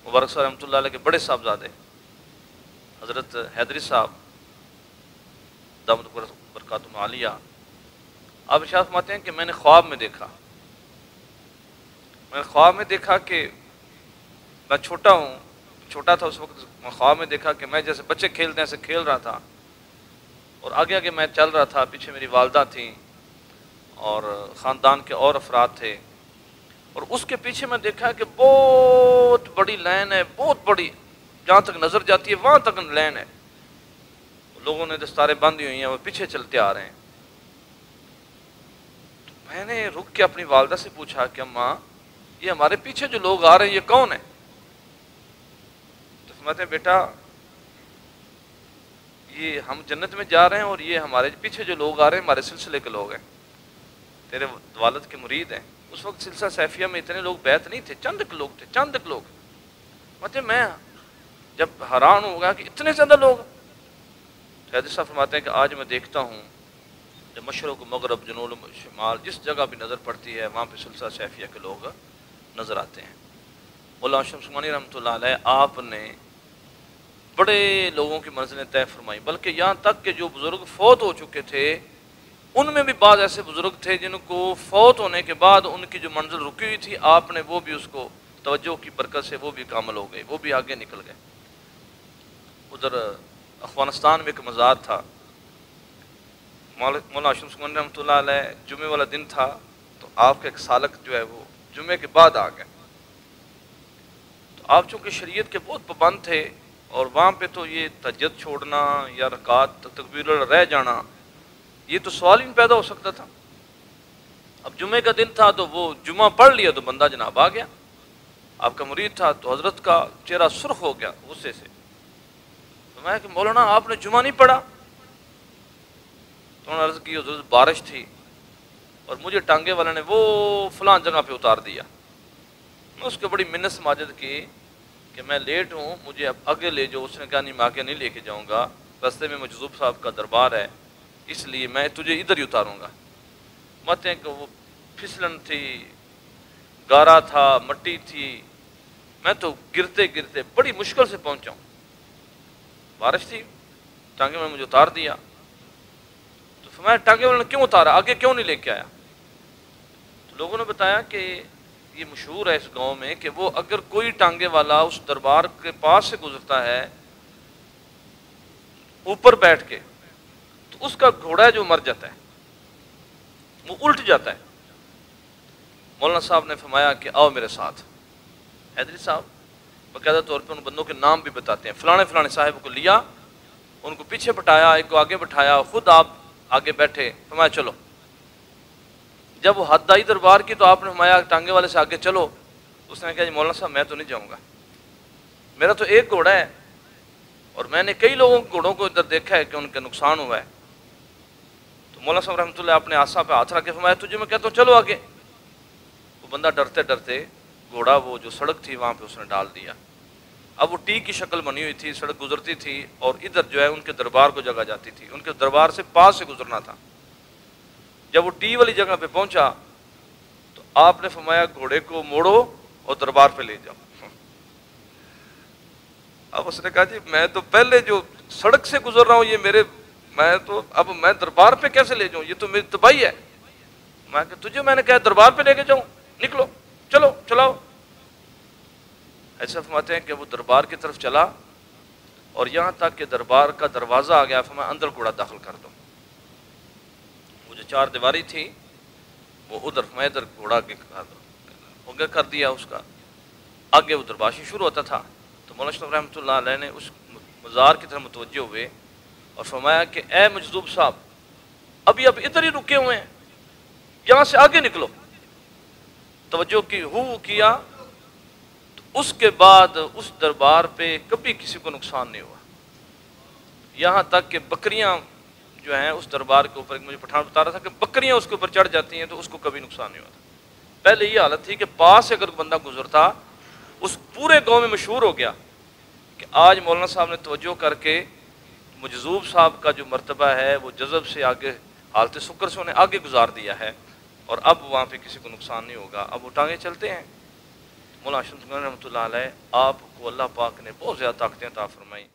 مبارک صاحب رحمۃ اللہ علیہ کے بڑے صاحبزادے حضرت حیدری صاحب دامت برکاتہم عالیہ، آپ ارشاد فرماتے ہیں کہ میں نے خواب میں دیکھا کہ میں چھوٹا تھا اس وقت، میں خواب میں دیکھا کہ میں جیسے بچے کھیلتے ہیں ایسے کھیل رہا تھا، اور آگے آگے میں چل رہا تھا، پیچھے میری والدہ تھیں اور خاندان کے اور افراد تھے، اور اس کے پیچھے میں دیکھا کہ بہت بڑی لائن ہے، بہت بڑی، جہاں تک نظر جاتی ہے وہاں تک لائن ہے، لوگوں نے دستاریں باندھی ہوئی ہیں، وہ پیچھے چلتے آ رہے ہیں۔ تو میں نے رک کے اپنی والدہ سے پوچھا کہ اماں یہ ہمارے پیچھے جو لوگ آ رہے ہیں یہ کون ہیں؟ تو فرماتے ہیں بیٹا یہ ہم جنت میں جا رہے ہیں، اور یہ ہمارے پیچھے جو لوگ آ رہے ہیں ہمارے سلسلے کے لوگ ہیں، تیرے والد کے مرید ہیں۔ اس وقت سلسلہ سیفیہ میں اتنے لوگ بیعت نہیں تھے، چند لوگ۔ مطلب میں جب حیران ہو گیا کہ اتنے زیادہ لوگ، حیدر صاحب فرماتے ہیں کہ آج میں دیکھتا ہوں جب مشرق و مغرب جنوب و شمال جس جگہ بھی نظر پڑتی ہے وہاں پہ سلسلہ سیفیہ کے لوگ نظر آتے ہیں۔ مولانا شمس عثمانی رحمۃ اللہ علیہ آپ نے بڑے لوگوں کی منزلیں طے فرمائی، بلکہ یہاں تک کہ جو بزرگ فوت ہو چکے تھے ان میں بھی بعض ایسے بزرگ تھے جن کو فوت ہونے کے بعد ان کی جو منزل رکی ہوئی تھی آپ نے وہ بھی اس کو توجہ کی برکت سے وہ بھی کامل ہو گئے، وہ بھی آگے نکل گئے۔ ادھر افغانستان میں ایک مزار تھا، مولانا شمس عثمانی رحمۃ اللہ علیہ جمعے والا دن تھا تو آپ کا ایک سالک جو ہے وہ جمعے کے بعد آ گئے۔ تو آپ چونکہ شریعت کے بہت پابند تھے، اور وہاں پہ تو یہ تہجد چھوڑنا یا رکعت تکبیر رہ جانا یہ تو سوال ہی نہیں پیدا ہو سکتا تھا۔ اب جمعے کا دن تھا تو وہ جمعہ پڑھ لیا تو بندہ جناب آ گیا، آپ کا مرید تھا، تو حضرت کا چہرہ سرخ ہو گیا غصے سے۔ تو میں کہ مولانا آپ نے جمعہ نہیں پڑھا؟ تو انہوں نے عرض کی حضرت بارش تھی اور مجھے ٹانگے والے نے وہ فلان جگہ پہ اتار دیا۔ میں اس کو بڑی منت سماجت کی کہ میں لیٹ ہوں، مجھے اب آگے لے جاؤ۔ اس نے کہا نہیں میں آگے نہیں لے کے جاؤں گا، راستے میں مجذوب صاحب کا دربار ہے اس لیے میں تجھے ادھر ہی اتاروں گا۔ متیں کہ وہ پھسلن تھی، گارا تھا، مٹی تھی، میں تو گرتے گرتے بڑی مشکل سے پہنچا ہوں، بارش تھی، ٹانگے میں مجھے اتار دیا۔ تو فرمایا ٹانگے والے نے کیوں اتارا، آگے کیوں نہیں لے کے آیا؟ تو لوگوں نے بتایا کہ یہ مشہور ہے اس گاؤں میں کہ وہ اگر کوئی ٹانگے والا اس دربار کے پاس سے گزرتا ہے اوپر بیٹھ کے تو اس کا گھوڑا جو مر جاتا ہے، وہ الٹ جاتا ہے۔ مولانا صاحب نے فرمایا کہ آؤ میرے ساتھ۔ حیدری صاحب باقاعدہ طور پہ ان بندوں کے نام بھی بتاتے ہیں، فلانے فلانے صاحب کو لیا، ان کو پیچھے بٹھایا، ایک کو آگے بٹھایا، خود آپ آگے بیٹھے، فرمایا چلو۔ جب وہ حد آئی دربار کی تو آپ نے فرمایا ٹانگے والے سے آگے چلو۔ اس نے کہا جی مولانا صاحب میں تو نہیں جاؤں گا، میرا تو ایک گھوڑا ہے اور میں نے کئی لوگوں کے گھوڑوں کو ادھر دیکھا ہے کہ ان کا نقصان ہوا ہے۔ تو مولانا صاحب رحمۃ اللہ اپنے آسا پہ ہاتھ رکھ کے فرمایا تجھے میں کہتا ہوں چلو آگے۔ وہ بندہ ڈرتے ڈرتے گھوڑا وہ جو سڑک تھی وہاں پہ اس نے ڈال دیا۔ اب وہ ٹی کی شکل بنی ہوئی تھی، سڑک گزرتی تھی اور ادھر جو ہے ان کے دربار کو جگہ جاتی تھی، ان کے دربار سے پاس سے گزرنا تھا۔ جب وہ ٹی والی جگہ پہ پہنچا تو آپ نے فرمایا گھوڑے کو موڑو اور دربار پہ لے جاؤ۔ اب اس نے کہا جی میں تو پہلے جو سڑک سے گزر رہا ہوں یہ میرے، اب میں دربار پہ کیسے لے جاؤں، یہ تو میری تباہی ہے۔ میں کہ تجھے میں نے کہا دربار پہ لے کے جاؤں، نکلو چلو چلاؤ۔ ایسا فرماتے ہیں کہ وہ دربار کی طرف چلا اور یہاں تک کہ دربار کا دروازہ آ گیا، فرمایا اندر گھوڑا داخل کر دو۔ وہ جو چار دیواری تھی وہ ادھر، فرمایا ادھر گھوڑا کے کر دیا اس کا، آگے وہ درباشی شروع ہوتا تھا۔ تو مولانا شمس رحمۃ اللہ علیہ نے اس مزار کی طرف متوجہ ہوئے اور فرمایا کہ اے مجذوب صاحب ابھی اب ادھر ہی رکے ہوئے ہیں، یہاں سے آگے نکلو۔ توجہ کی کیا تو اس کے بعد اس دربار پہ کبھی کسی کو نقصان نہیں ہوا، یہاں تک کہ بکریاں جو ہیں اس دربار کے اوپر، مجھے پٹھان بتا رہا تھا کہ بکریاں اس کے اوپر چڑھ جاتی ہیں تو اس کو کبھی نقصان نہیں ہوتا۔ پہلے یہ حالت تھی کہ پاس سے اگر بندہ گزرتا اس پورے گاؤں میں مشہور ہو گیا کہ آج مولانا صاحب نے توجہ کر کے مجذوب صاحب کا جو مرتبہ ہے وہ جذب سے آگے، حالت سکر سے انہیں آگے گزار دیا ہے، اور اب وہاں پہ کسی کو نقصان نہیں ہوگا، اب وہ ٹانگیں چلتے ہیں۔ مولانا اشرف گنگوہی رحمۃ اللہ علیہ، آپ کو اللہ پاک نے بہت زیادہ طاقتیں عطا فرمائیں.